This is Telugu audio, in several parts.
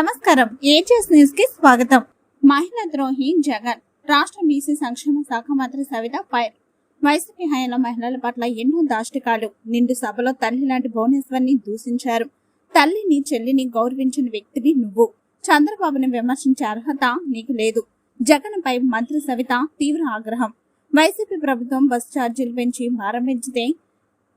నమస్కారం. ఏజెస్ న్యూస్ కి స్వాగతం. మహిళా ద్రోహి జగన్. రాష్ట్ర బీసీ సంక్షేమ శాఖ మంత్రి సవిత ఫైర్. వైసీపీ హయాంలో మహిళల పట్ల ఎన్నో దాష్టికాలు. నిండు సభలో తల్లి లాంటి భువనేశ్వర్ని దూషించారు. తల్లిని చెల్లిని గౌరవించిన వ్యక్తివి నువ్వు. చంద్రబాబుని విమర్శించే అర్హత నీకు లేదు. జగన్ పై మంత్రి సవిత తీవ్ర ఆగ్రహం. వైసీపీ ప్రభుత్వం బస్ ఛార్జీలు పెంచి భారం పెంచితే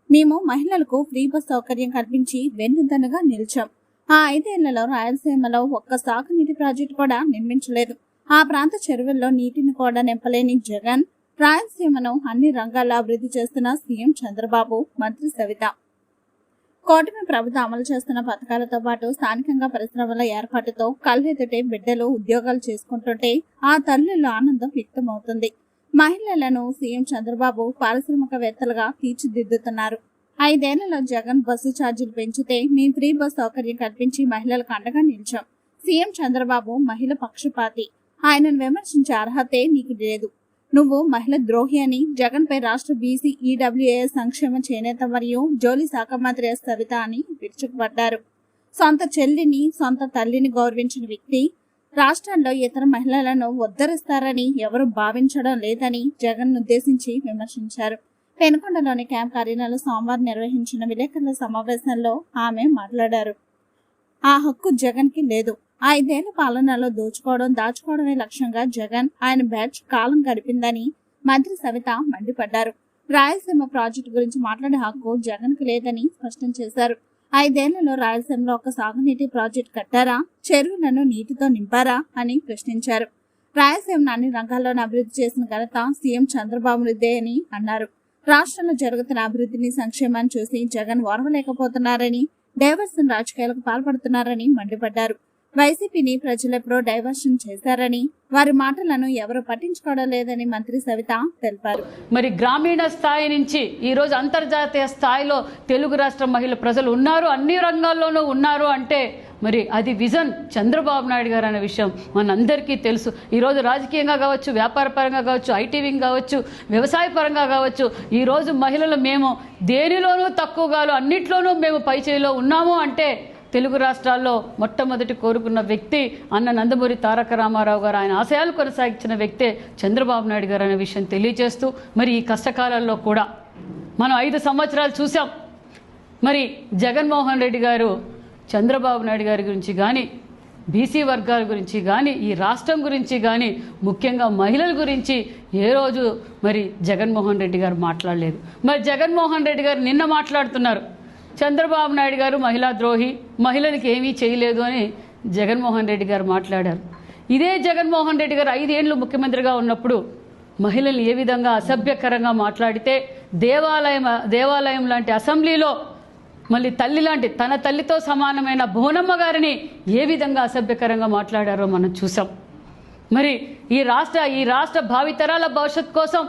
మేము మహిళలకు ఫ్రీ బస్ సౌకర్యం కల్పించి వెన్నుదన్నుగా నిలిచాం. ఆ 5 ఏళ్లలో రాయలసీమలో ఒక్క సాగునీటి ప్రాజెక్టు కూడా నిర్మించలేదు. ఆ ప్రాంత చెరువుల్లో నీటిని కూడా నింపలేని జగన్ రాయలసీమను అన్ని రంగాల్లో అభివృద్ధి చేస్తున్న సీఎం చంద్రబాబు, మంత్రి సవిత. కూటమి ప్రభుత్వం అమలు చేస్తున్న పథకాలతో పాటు స్థానికంగా పరిశ్రమల ఏర్పాటుతో కళ్ళెదుటే బిడ్డలు ఉద్యోగాలు చేసుకుంటుంటే ఆ తల్లుల్లో ఆనందం వ్యక్తమవుతుంది. మహిళలను సీఎం చంద్రబాబు పారిశ్రామికవేత్తలుగా తీర్చిదిద్దుతున్నారు. 5 ఏళ్లలో జగన్ బస్సు ఛార్జీలు పెంచితే మేము ఫ్రీ బస్ సౌకర్యం కల్పించి మహిళలకు అండగా నిలిచాం. సీఎం చంద్రబాబు మహిళ పక్షపాతి. ఆయనను విమర్శించే అర్హతే నీకు లేదు. నువ్వు మహిళ ద్రోహి అని జగన్ పై రాష్ట్ర బీసీ ఈడబ్ల్యూఏఎస్ సంక్షేమ చేనేత మరియు జోలి శాఖ మంత్రి సవిత అని విరుచుకుపడ్డారు. సొంత చెల్లిని సొంత తల్లిని గౌరవించిన వ్యక్తి రాష్ట్రంలో ఇతర మహిళలను ఉద్ధరిస్తారని ఎవరు భావించడం లేదని జగన్ ఉద్దేశించి విమర్శించారు. పెనుకొండలోని క్యాంప్ కార్యాలయంలో సోమవారం నిర్వహించిన విలేకరుల సమావేశంలో ఆమె మాట్లాడారు. ఆ హక్కు జగన్ కి లేదు. 5 ఏళ్ల పాలనలో దాచుకోవడమే లక్ష్యంగా జగన్ ఆయన బ్యాచ్ కాలం గడిపిందని మంత్రి సవిత మండిపడ్డారు. రాయలసీమ ప్రాజెక్టు గురించి మాట్లాడే హక్కు జగన్ కి లేదని స్పష్టం చేశారు. 5 ఏళ్లలో రాయలసీమలో ఒక సాగునీటి ప్రాజెక్టు కట్టారా, చెరువులను నీటితో నింపారా అని ప్రశ్నించారు. రాయలసీమను అన్ని రంగాల్లోనూ అభివృద్ధి చేసిన ఘనత సీఎం చంద్రబాబుదే అని అన్నారు. రాష్ట్రంలో జరుగుతున్న అభివృద్ధిని, సంక్షేమాన్ని చూసి జగన్ ఓర్వలేకపోతున్నారని, డైవర్షన్ రాజకీయాలకు పాల్పడుతున్నారని మండిపడ్డారు. వైసీపీని ప్రజలెప్పుడో డైవర్షన్ చేశారని, వారి మాటలను ఎవరు పట్టించుకోవడం లేదని మంత్రి సవిత తెలిపారు. మరి గ్రామీణ స్థాయి నుంచి ఈరోజు అంతర్జాతీయ స్థాయిలో తెలుగు రాష్ట్ర మహిళ ప్రజలు ఉన్నారు, అన్ని రంగాల్లోనూ ఉన్నారు అంటే మరి అది విజన్ చంద్రబాబు నాయుడు గారు అనే విషయం మనందరికీ తెలుసు. ఈరోజు రాజకీయంగా కావచ్చు, వ్యాపార పరంగా కావచ్చు, ఐటీ వింగ్ కావచ్చు, వ్యవసాయ పరంగా కావచ్చు, ఈరోజు మహిళలు మేము దేనిలోనూ తక్కువగాలు అన్నిట్లోనూ మేము పైచేయిలో ఉన్నాము అంటే తెలుగు రాష్ట్రాల్లో మొట్టమొదటి కోరుకున్న వ్యక్తి అన్న నందమూరి తారక రామారావు గారు, ఆయన ఆశయాలు కొనసాగించిన వ్యక్తే చంద్రబాబు నాయుడు గారు అనే విషయం తెలియజేస్తూ మరి ఈ కష్టకాలంలో కూడా మనం 5 సంవత్సరాలు చూసాం. మరి జగన్మోహన్ రెడ్డి గారు చంద్రబాబు నాయుడు గారి గురించి కానీ, బీసీ వర్గాల గురించి కానీ, ఈ రాష్ట్రం గురించి కానీ, ముఖ్యంగా మహిళల గురించి ఏ రోజు మరి జగన్మోహన్ రెడ్డి గారు మాట్లాడలేదు. మరి జగన్మోహన్ రెడ్డి గారు నిన్న మాట్లాడుతున్నారు, చంద్రబాబు నాయుడు గారు మహిళా ద్రోహి, మహిళలకి ఏమీ చేయలేదు అని జగన్మోహన్ రెడ్డి గారు మాట్లాడారు. ఇదే జగన్మోహన్ రెడ్డి గారు 5 ఏళ్ళు ముఖ్యమంత్రిగా ఉన్నప్పుడు మహిళల్ని ఏ విధంగా అసభ్యకరంగా మాట్లాడితే దేవాలయం లాంటి అసెంబ్లీలో మళ్ళీ తల్లి లాంటి తన తల్లితో సమానమైన భువనమ్మ గారిని ఏ విధంగా అసభ్యకరంగా మాట్లాడారో మనం చూసాం. మరి ఈ రాష్ట్ర భావితరాల భవిష్యత్ కోసం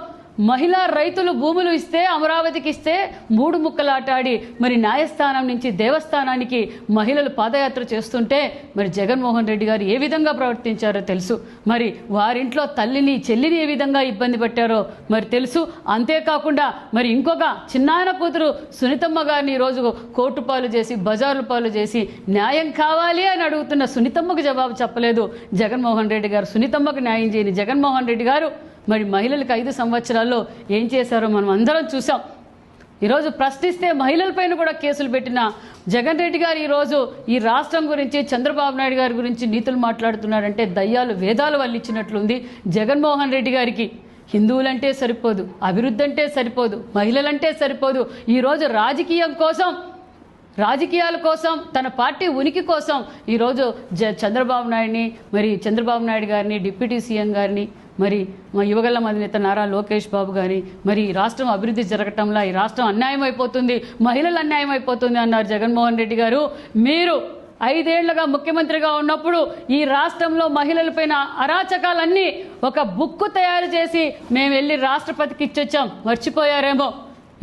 మహిళా రైతులు భూములు ఇస్తే, అమరావతికి ఇస్తే 3 ముక్కలాటాడి మరి న్యాయస్థానం నుంచి దేవస్థానానికి మహిళలు పాదయాత్ర చేస్తుంటే మరి జగన్మోహన్ రెడ్డి గారు ఏ విధంగా ప్రవర్తించారో తెలుసు. మరి వారింట్లో తల్లిని చెల్లిని ఏ విధంగా ఇబ్బంది పెట్టారో మరి తెలుసు. అంతేకాకుండా మరి ఇంకొక చిన్నాయన కూతురు సునీతమ్మ గారిని ఈరోజు కోర్టు పాలు చేసి, బజార్లు పాలు చేసి న్యాయం కావాలి అని అడుగుతున్న సునీతమ్మకు జవాబు చెప్పలేదు జగన్మోహన్ రెడ్డి గారు. సునీతమ్మకు న్యాయం చేయని జగన్మోహన్ రెడ్డి గారు మరి మహిళలకు 5 సంవత్సరాల్లో ఏం చేశారో మనం అందరం చూసాం. ఈరోజు ప్రశ్నిస్తే మహిళలపైన కూడా కేసులు పెట్టిన జగన్ రెడ్డి గారు ఈరోజు ఈ రాష్ట్రం గురించి, చంద్రబాబు నాయుడు గారి గురించి నీతులు మాట్లాడుతున్నాడంటే దయ్యాలు వేదాలు వల్లించినట్లుంది జగన్మోహన్ రెడ్డి గారికి. హిందువులంటే సరిపోదు, అభివృద్ధి అంటే సరిపోదు, మహిళలంటే సరిపోదు. ఈరోజు రాజకీయాల కోసం తన పార్టీ ఉనికి కోసం ఈరోజు చంద్రబాబు నాయుడు గారిని, డిప్యూటీ సీఎం గారిని, మరి మా యువగల అధినేత నారా లోకేష్ బాబు గారి మరి ఈ రాష్ట్రం అభివృద్ధి జరగటంలా ఈ రాష్ట్రం అన్యాయం అయిపోతుంది, మహిళలు అన్యాయం అయిపోతుంది అన్నారు జగన్మోహన్ రెడ్డి గారు. మీరు 5 ఏళ్లుగా ముఖ్యమంత్రిగా ఉన్నప్పుడు ఈ రాష్ట్రంలో మహిళలపైన అరాచకాలన్నీ ఒక బుక్కు తయారు చేసి మేము వెళ్ళి రాష్ట్రపతికి ఇచ్చొచ్చాం. మర్చిపోయారేమో.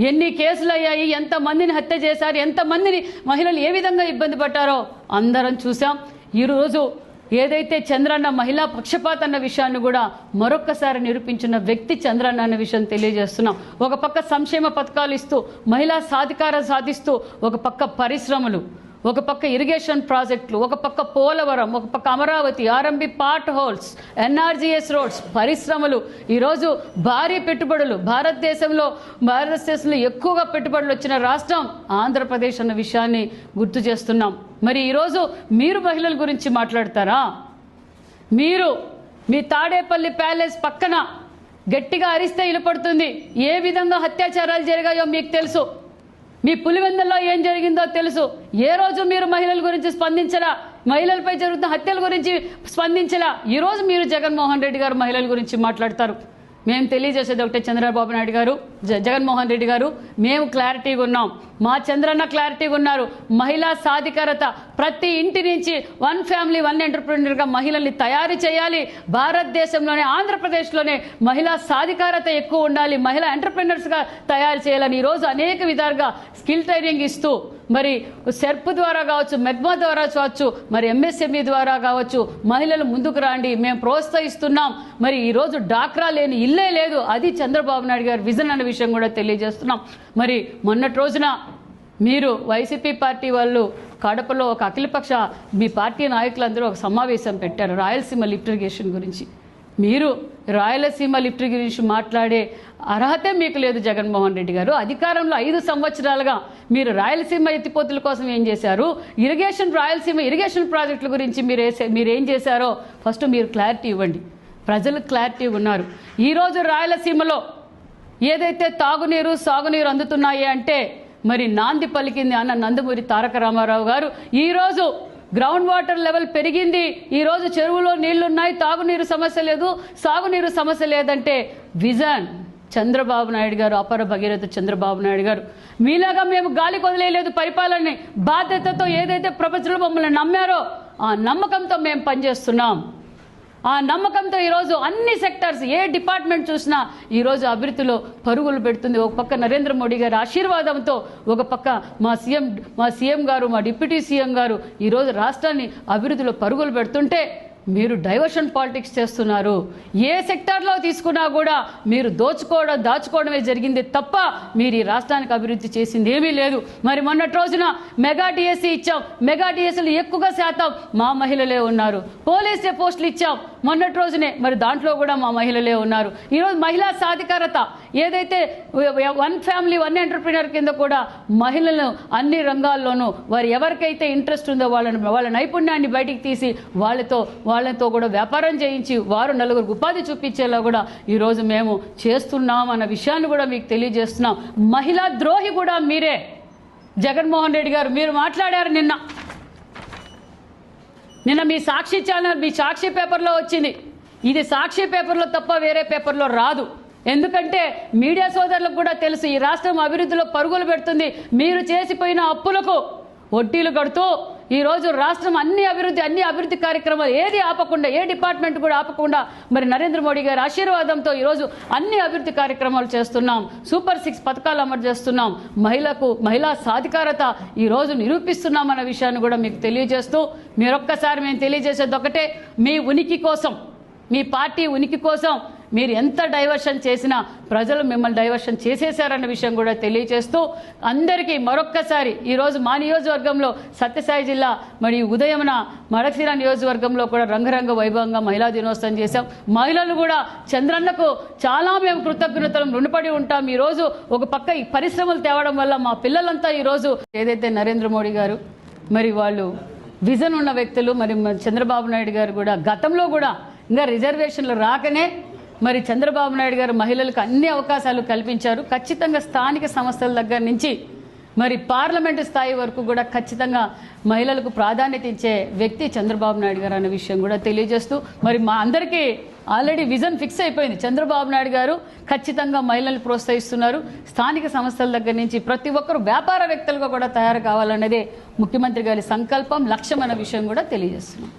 ఎన్ని కేసులు అయ్యాయి, ఎంతమందిని హత్య చేశారు, ఎంతమందిని మహిళలు ఏ విధంగా ఇబ్బంది పడ్డారో అందరం చూసాం. ఈరోజు ఏదైతే చంద్రన్న మహిళా పక్షపాత అన్న విషయాన్ని కూడా మరొక్కసారి నిరూపించిన వ్యక్తి చంద్రన్న అన్న విషయం తెలియజేస్తున్నాం. ఒక పక్క సంక్షేమ పథకాలు ఇస్తూ, మహిళా సాధికార సాధిస్తూ, ఒక పక్క పరిశ్రమలు, ఒక పక్క ఇరిగేషన్ ప్రాజెక్టులు, ఒక పక్క పోలవరం, ఒక పక్క Amaravati, RMB part holes, NREGS roads, పరిశ్రమలు, ఈరోజు భారీ పెట్టుబడులు, భారతదేశంలో ఎక్కువగా పెట్టుబడులు వచ్చిన రాష్ట్రం ఆంధ్రప్రదేశ్ అన్న విషయాన్ని గుర్తు చేస్తున్నాం. మరి ఈరోజు మీరు మహిళల గురించి మాట్లాడతారా? మీరు మీ తాడేపల్లి ప్యాలెస్ పక్కన గట్టిగా అరిస్తే ఇలుపడుతుంది. ఏ విధంగా అత్యాచారాలు జరిగాయో మీకు తెలుసు. మీ పులివెందుల్లో ఏం జరిగిందో తెలుసు. ఏ రోజు మీరు మహిళల గురించి స్పందించరా? మహిళలపై జరుగుతున్న హత్యల గురించి స్పందించలా. ఈరోజు మీరు జగన్మోహన్ రెడ్డి గారు మహిళల గురించి మాట్లాడతారు. మేము తెలియజేసేది ఒకటే, చంద్రబాబు నాయుడు గారు, జగన్మోహన్ రెడ్డి గారు, మేము క్లారిటీగా ఉన్నాం. మా చంద్రన్న క్లారిటీగా ఉన్నారు. మహిళా సాధికారత, ప్రతి ఇంటి నుంచి 1 ఫ్యామిలీ 1 ఎంటర్ప్రెన్యూర్గా మహిళల్ని తయారు చేయాలి. భారతదేశంలోనే, ఆంధ్రప్రదేశ్లోనే మహిళా సాధికారత ఎక్కువ ఉండాలి, మహిళా ఎంటర్ప్రెన్యూర్స్గా తయారు చేయాలని ఈరోజు అనేక విధాలుగా స్కిల్ ట్రైనింగ్ ఇస్తూ, మరి సెర్ప్ ద్వారా కావచ్చు, మెగ్మా ద్వారా కావచ్చు, మరి ఎంఎస్ఎంఈ ద్వారా కావచ్చు, మహిళలు ముందుకు రండి, మేము ప్రోత్సహిస్తున్నాం. మరి ఈరోజు డాక్రా లేని ఇల్లే లేదు. అది చంద్రబాబు నాయుడు గారి విజన్ అనే విషయం కూడా తెలియజేస్తున్నాం. మరి మొన్నటి రోజున మీరు వైసీపీ పార్టీ వాళ్ళు కడపలో ఒక అఖిలపక్ష మీ పార్టీ నాయకులందరూ ఒక సమావేశం పెట్టారు రాయలసీమ లిఫ్ట్ ఇరిగేషన్ గురించి. మీరు రాయలసీమ లిఫ్ట్ గురించి మాట్లాడే అర్హతే మీకు లేదు జగన్మోహన్ రెడ్డి గారు. అధికారంలో 5 సంవత్సరాలుగా మీరు రాయలసీమ ఎత్తిపోతుల కోసం ఏం చేశారు? రాయలసీమ ఇరిగేషన్ ప్రాజెక్టుల గురించి మీరేం చేశారో ఫస్ట్ మీరు క్లారిటీ ఇవ్వండి. ప్రజలు క్లారిటీ ఉన్నారు. ఈరోజు రాయలసీమలో ఏదైతే తాగునీరు, సాగునీరు అందుతున్నాయి అంటే మరి నాంది పలికింది అన్న నందమూరి తారక రామారావు గారు. ఈరోజు గ్రౌండ్ వాటర్ లెవెల్ పెరిగింది. ఈరోజు చెరువులో నీళ్లున్నాయి, తాగునీరు సమస్య లేదు, సాగునీరు సమస్య లేదంటే విజన్ చంద్రబాబు నాయుడు గారు, అపర భగీరథ చంద్రబాబు నాయుడు గారు. మీలాగా మేము గాలి కొదిలేయలేదు పరిపాలనని. బాధ్యతతో ఏదైతే ప్రపంచంలో మమ్మల్ని నమ్మారో ఆ నమ్మకంతో మేము పనిచేస్తున్నాం. ఆ నమ్మకంతో ఈరోజు అన్ని సెక్టార్స్, ఏ డిపార్ట్మెంట్ చూసినా ఈరోజు అభివృద్ధిలో పరుగులు పెడుతుంది. ఒక పక్క నరేంద్ర మోడీ గారి ఆశీర్వాదంతో, ఒక పక్క మా సీఎం గారు, మా డిప్యూటీ సీఎం గారు ఈరోజు రాష్ట్రాన్ని అభివృద్ధిలో పరుగులు పెడుతుంటే మీరు డైవర్షన్ పాలిటిక్స్ చేస్తున్నారు. ఏ సెక్టార్లో తీసుకున్నా కూడా మీరు దాచుకోవడమే జరిగింది తప్ప మీరు ఈ రాష్ట్రానికి అభివృద్ధి చేసింది ఏమీ లేదు. మరి మొన్నటి రోజున మెగా డిఎస్సీ ఇచ్చాం. మెగా డిఎస్సీలు ఎక్కువగా శాతం మా మహిళలే ఉన్నారు. పోలీస్ పోస్టులు ఇచ్చాం మొన్నటి రోజునే, మరి దాంట్లో కూడా మా మహిళలే ఉన్నారు. ఈరోజు మహిళా సాధికారత ఏదైతే 1 ఫ్యామిలీ 1 ఎంటర్ప్రినర్ కింద కూడా మహిళలను అన్ని రంగాల్లోనూ వారు ఎవరికైతే ఇంట్రెస్ట్ ఉందో వాళ్ళ నైపుణ్యాన్ని బయటికి తీసి వాళ్ళతో కూడా వ్యాపారం చేయించి వారు 4గురికి ఉపాధి చూపించేలా కూడా ఈరోజు మేము చేస్తున్నాం అన్న విషయాన్ని కూడా మీకు తెలియజేస్తున్నాం. మహిళా ద్రోహి కూడా మీరే జగన్మోహన్ రెడ్డి గారు. మీరు మాట్లాడారు నిన్న మీ సాక్షి ఛానల్, మీ సాక్షి పేపర్లో వచ్చింది. ఇది సాక్షి పేపర్లో తప్ప వేరే పేపర్లో రాదు. ఎందుకంటే మీడియా సోదరులకు కూడా తెలుసు ఈ రాష్ట్రం అభివృద్ధిలో పరుగులు పెడుతుంది. మీరు చేసిపోయిన అప్పులకు వడ్డీలు కడుతూ ఈరోజు రాష్ట్రం అన్ని అభివృద్ధి కార్యక్రమాలు ఏది ఆపకుండా, ఏ డిపార్ట్మెంట్ కూడా ఆపకుండా మరి నరేంద్ర మోడీ గారి ఆశీర్వాదంతో ఈరోజు అన్ని అభివృద్ధి కార్యక్రమాలు చేస్తున్నాం. సూపర్ 6 పథకాలు అమలు చేస్తున్నాం. మహిళా సాధికారత ఈరోజు నిరూపిస్తున్నాం అన్న విషయాన్ని కూడా మీకు తెలియజేస్తూ, మీరొక్కసారి మేము తెలియజేసేది ఒకటే, మీ ఉనికి కోసం, మీ పార్టీ ఉనికి కోసం మీరు ఎంత డైవర్షన్ చేసినా ప్రజలు మిమ్మల్ని డైవర్షన్ చేసేశారన్న విషయం కూడా తెలియజేస్తూ అందరికీ మరొక్కసారి ఈరోజు మా నియోజకవర్గంలో సత్యసాయి జిల్లా మరియు ఉదయమున మడకశిర నియోజకవర్గంలో కూడా రంగరంగ వైభవంగా మహిళా దినోత్సవం చేశాం. మహిళలు కూడా చంద్రన్నకు చాలా మేము కృతజ్ఞతలు రుణపడి ఉంటాం. ఈరోజు ఒక పక్క ఈ పరిశ్రమలు తేవడం వల్ల మా పిల్లలంతా ఈరోజు ఏదైతే నరేంద్ర మోడీ గారు మరి వాళ్ళు విజన్ ఉన్న వ్యక్తులు, మరి చంద్రబాబు నాయుడు గారు కూడా గతంలో కూడా ఇంకా రిజర్వేషన్లు రాకనే మరి చంద్రబాబు నాయుడు గారు మహిళలకు అన్ని అవకాశాలు కల్పించారు. ఖచ్చితంగా స్థానిక సంస్థల దగ్గర నుంచి మరి పార్లమెంటు స్థాయి వరకు కూడా ఖచ్చితంగా మహిళలకు ప్రాధాన్యత ఇచ్చే వ్యక్తి చంద్రబాబు నాయుడు గారు అనే విషయం కూడా తెలియజేస్తూ, మరి మా అందరికీ ఆల్రెడీ విజన్ ఫిక్స్ అయిపోయింది. చంద్రబాబు నాయుడు గారు ఖచ్చితంగా మహిళలను ప్రోత్సహిస్తున్నారు. స్థానిక సంస్థల దగ్గర నుంచి ప్రతి ఒక్కరు వ్యాపారవేత్తలుగా కూడా తయారు కావాలన్నదే ముఖ్యమంత్రి గారి సంకల్పం, లక్ష్యం అనే విషయం కూడా తెలియజేస్తున్నాం.